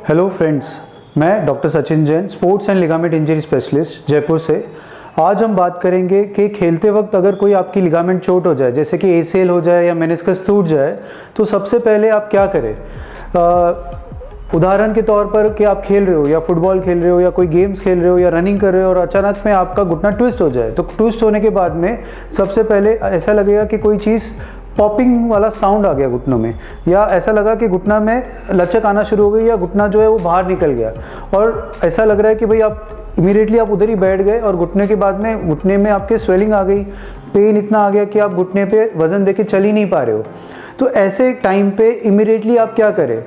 Hello friends, मैं doctor Sachin Jain, sports and ligament injury specialist Jaipur से। आज हम बात करेंगे कि खेलते वक्त अगर कोई आपकी लिगामेंट चोट हो जाए, जैसे कि एसीएल हो जाए या मेनिस्कस टूट जाए, तो सबसे पहले आप क्या करें। उदाहरण के तौर पर कि आप खेल रहे हो या फुटबॉल खेल रहे हो या कोई गेम्स खेल रहे हो या रनिंग कर रहे हो और अचानक में आपका घुटना ट्विस्ट हो जाए, तो ट्विस्ट होने के बाद में सबसे पहले ऐसा लगेगा कि कोई चीज़ पॉपिंग वाला साउंड आ गया घुटनों में, या ऐसा लगा कि घुटना में लचक आना शुरू हो गई या घुटना जो है वो बाहर निकल गया, और ऐसा लग रहा है कि भाई आप इमीडिएटली आप उधर ही बैठ गए और घुटने के बाद में घुटने में आपके स्वेलिंग आ गई, पेन इतना आ गया कि आप घुटने पे वजन देके चल ही नहीं पा रहे हो। तो ऐसे टाइम पे इमीडिएटली आप क्या करें,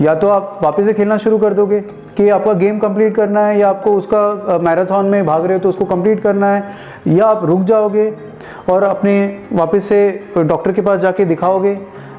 या तो आप वापस से खेलना शुरू कर दोगे कि आपका गेम कंप्लीट करना है, या आपको उसका मैराथन में भाग रहे हो तो उसको कंप्लीट करना है, या आप रुक जाओगे और अपने वापस से डॉक्टर के पास जाके दिखाओगे,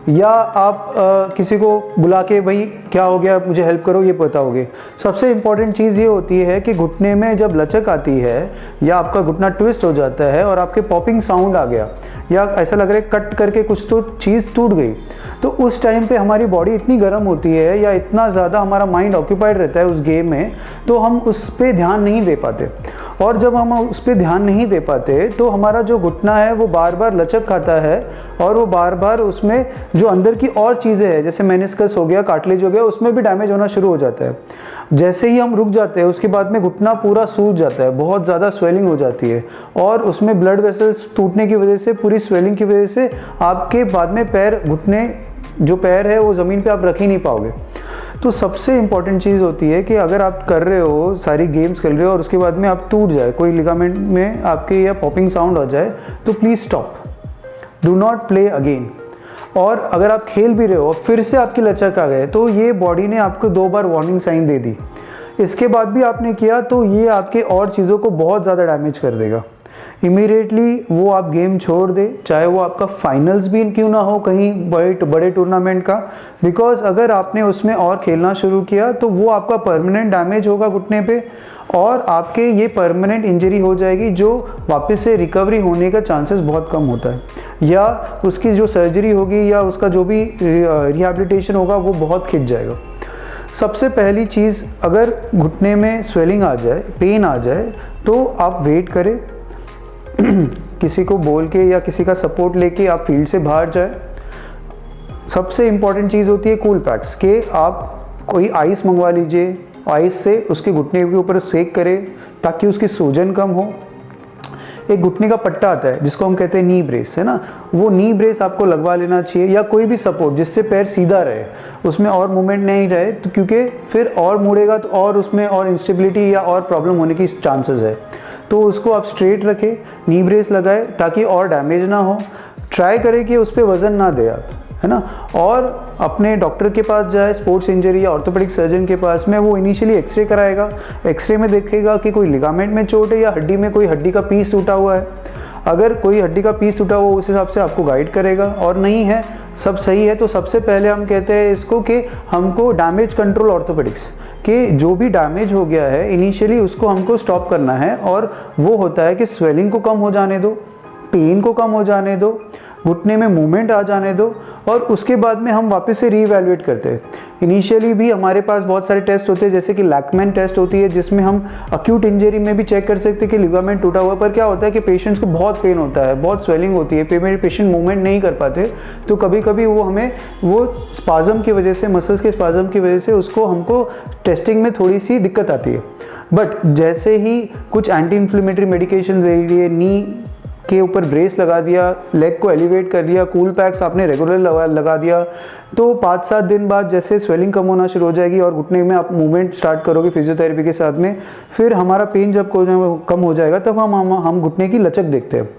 या आप किसी को बुला के भाई क्या हो गया मुझे हेल्प करो ये बताओगे। सबसे इम्पॉर्टेंट चीज़ ये होती है कि घुटने में जब लचक आती है या आपका घुटना ट्विस्ट हो जाता है और आपके पॉपिंग साउंड आ गया या ऐसा लग रहा है कट करके कुछ तो चीज़ टूट गई, तो उस टाइम पे हमारी बॉडी इतनी गर्म होती है या इतना ज़्यादा हमारा माइंड ऑक्यूपाइड रहता है उस गेम में, तो हम उस पर ध्यान नहीं दे पाते। और जब हम उस पर ध्यान नहीं दे पाते तो हमारा जो घुटना है वो बार बार लचक खाता है और वो बार बार उसमें जो अंदर की और चीज़ें हैं जैसे मेनिस्कस हो गया, कार्टिलेज हो गया, उसमें भी डैमेज होना शुरू हो जाता है। जैसे ही हम रुक जाते हैं उसके बाद में घुटना पूरा सूज जाता है, बहुत ज़्यादा स्वेलिंग हो जाती है और उसमें ब्लड वेसल्स टूटने की वजह से, पूरी स्वेलिंग की वजह से आपके बाद में पैर, घुटने जो पैर है वो ज़मीन पे आप रख ही नहीं पाओगे। तो सबसे इम्पॉर्टेंट चीज़ होती है कि अगर आप कर रहे हो, सारी गेम्स खेल रहे हो और उसके बाद में आप टूट जाए, कोई लिगामेंट में आपके या पॉपिंग साउंड हो जाए, तो please stop, do not play again. और अगर आप खेल भी रहे हो फिर से आपकी लचक आ गए, तो ये बॉडी ने आपको 2 बार वार्निंग साइन दे दी, इसके बाद भी आपने किया तो ये आपके और चीज़ों को बहुत ज़्यादा डैमेज कर देगा। इमीडिएटली वो आप गेम छोड़ दे, चाहे वो आपका फाइनल्स भी क्यों ना हो कहीं बड़े टूर्नामेंट का, बिकॉज अगर आपने उसमें और खेलना शुरू किया तो वो आपका परमानेंट डैमेज होगा घुटने पे और आपके ये परमानेंट इंजरी हो जाएगी, जो वापस से रिकवरी होने का चांसेस बहुत कम होता है, या उसकी जो सर्जरी होगी या उसका जो भी रिहैबिलिटेशन होगा वो बहुत खिंच जाएगा। सबसे पहली चीज़, अगर घुटने में स्वेलिंग आ जाए, पेन आ जाए, तो आप वेट करें, किसी को बोल के या किसी का सपोर्ट लेके आप फील्ड से बाहर जाए। सबसे इम्पॉर्टेंट चीज़ होती है कूल पैक्स, कि आप कोई आइस मंगवा लीजिए, आइस से उसके घुटने के ऊपर सेक करें ताकि उसकी सूजन कम हो। एक घुटने का पट्टा आता है जिसको हम कहते हैं नी ब्रेस, है ना, वो नी ब्रेस आपको लगवा लेना चाहिए, या कोई भी सपोर्ट जिससे पैर सीधा रहे, उसमें और मूवमेंट नहीं रहे, तो क्योंकि फिर और मुड़ेगा तो और उसमें और इंस्टेबिलिटी या और प्रॉब्लम होने की चांसेस है। तो उसको आप स्ट्रेट रखें, नी ब्रेस लगाए ताकि और डैमेज ना हो। ट्राई करें कि उस पर वज़न ना दे आप, है ना, और अपने डॉक्टर के पास जाए, स्पोर्ट्स इंजरी या ऑर्थोपेडिक सर्जन के पास में, वो इनिशियली एक्सरे कराएगा, एक्सरे में देखेगा कि कोई लिगामेंट में चोट है या हड्डी में कोई हड्डी का पीस टूटा हुआ है। अगर कोई हड्डी का पीस टूटा हुआ उस हिसाब से आपको गाइड करेगा, और नहीं है, सब सही है, तो सबसे पहले हम कहते हैं इसको कि हमको डैमेज कंट्रोल ऑर्थोपेडिक्स, कि जो भी डैमेज हो गया है इनिशियली उसको हमको स्टॉप करना है, और वो होता है कि स्वेलिंग को कम हो जाने दो, पेन को कम हो जाने दो, घुटने में मूवमेंट आ जाने दो, और उसके बाद में हम वापस से रीवैल्यूएट करते हैं। इनिशियली भी हमारे पास बहुत सारे टेस्ट होते हैं, जैसे कि लैकमैन टेस्ट होती है जिसमें हम अक्यूट इंजरी में भी चेक कर सकते हैं कि लिगामेंट टूटा हुआ है, पर क्या होता है कि पेशेंट्स को बहुत पेन होता है, बहुत स्वेलिंग होती है, पेशेंट मूवमेंट नहीं कर पाते, तो कभी कभी वो हमें वो स्पाज्म की वजह से, मसल्स के स्पाज्म की वजह से उसको हमको टेस्टिंग में थोड़ी सी दिक्कत आती है। बट जैसे ही कुछ एंटी इन्फ्लेमेटरी मेडिकेशन दे दिए, नी के ऊपर ब्रेस लगा दिया, लेग को एलिवेट कर दिया, कूल पैक्स आपने रेगुलर लगा दिया, तो 5-7 दिन बाद जैसे स्वेलिंग कम होना शुरू हो जाएगी और घुटने में आप मूवमेंट स्टार्ट करोगे फिजियोथेरेपी के साथ में, फिर हमारा पेन जब कम हो जाएगा तब हम घुटने की लचक देखते हैं।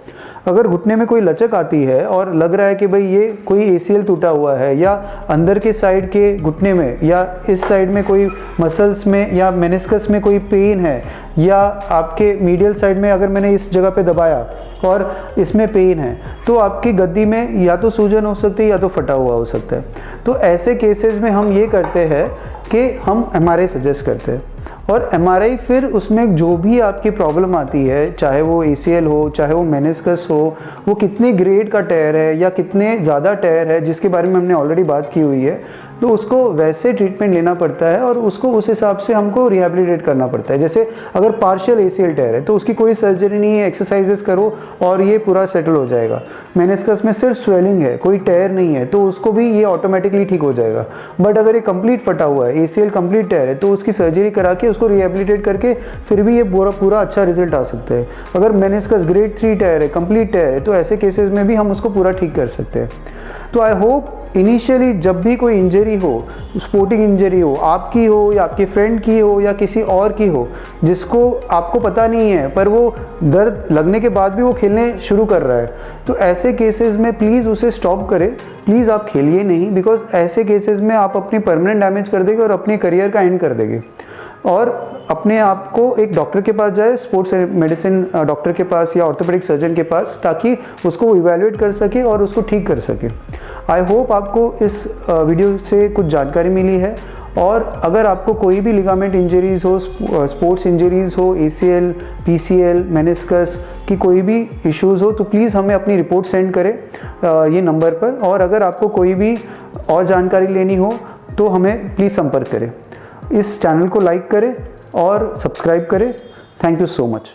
अगर घुटने में कोई लचक आती है और लग रहा है कि भाई ये कोई एसीएल टूटा हुआ है, या अंदर के साइड के घुटने में या इस साइड में कोई मसल्स में या मेनिस्कस में कोई पेन है, या आपके मीडियल साइड में अगर मैंने इस जगह पे दबाया और इसमें पेन है, तो आपकी गद्दी में या तो सूजन हो सकती है या तो फटा हुआ हो सकता है। तो ऐसे केसेस में हम ये करते हैं कि हम एमआरआई सजेस्ट करते हैं, और एमआरआई फिर उसमें जो भी आपकी प्रॉब्लम आती है, चाहे वो एसीएल हो, चाहे वो मेनिस्कस हो, वो कितने ग्रेड का टेयर है या कितने ज़्यादा टेयर है जिसके बारे में हमने ऑलरेडी बात की हुई है, तो उसको वैसे ट्रीटमेंट लेना पड़ता है और उसको उस हिसाब से हमको रिहेबिलिटेट करना पड़ता है। जैसे अगर पार्शियल एसीएल टेयर है तो उसकी कोई सर्जरी नहीं है, एक्सरसाइजेस करो और ये पूरा सेटल हो जाएगा। मेनिस्कस में सिर्फ स्वेलिंग है, कोई टेयर नहीं है, तो उसको भी ये ऑटोमेटिकली ठीक हो जाएगा। बट अगर ये कंप्लीट फटा हुआ है, एसीएल कंप्लीट टेयर है, तो उसकी सर्जरी करा के उसको रिहेबिलिटेट करके फिर भी ये पूरा अच्छा रिजल्ट आ सकता है। अगर मेनिस्कस ग्रेड 3 टेयर है, कंप्लीट टेयर है, तो ऐसे केसेस में भी हम उसको पूरा ठीक कर सकते हैं। तो आई होप इनिशियली जब भी कोई इंजरी हो, स्पोर्टिंग इंजरी हो, आपकी हो या आपके फ्रेंड की हो या किसी और की हो, जिसको आपको पता नहीं है पर वो दर्द लगने के बाद भी वो खेलने शुरू कर रहा है, तो ऐसे केसेस में प्लीज़ उसे स्टॉप करें। प्लीज़ आप खेलिए नहीं, बिकॉज ऐसे केसेस में आप अपनी परमानेंट डैमेज कर देंगे और अपने करियर का एंड कर देंगे। और अपने आप को एक डॉक्टर के पास जाए, स्पोर्ट्स मेडिसिन डॉक्टर के पास या ऑर्थोपेडिक सर्जन के पास, ताकि उसको इवैल्यूएट कर सके और उसको ठीक कर सके। आई होप आपको इस वीडियो से कुछ जानकारी मिली है। और अगर आपको कोई भी लिगामेंट इंजरीज़ हो, स्पोर्ट्स इंजरीज़ हो, एसीएल, पीसीएल, मेनिस्कस की कोई भी इश्यूज़ हो, तो प्लीज़ हमें अपनी रिपोर्ट सेंड करें ये नंबर पर। और अगर आपको कोई भी और जानकारी लेनी हो तो हमें प्लीज़ संपर्क करें। इस चैनल को लाइक करें और सब्सक्राइब करें। Thank you so much.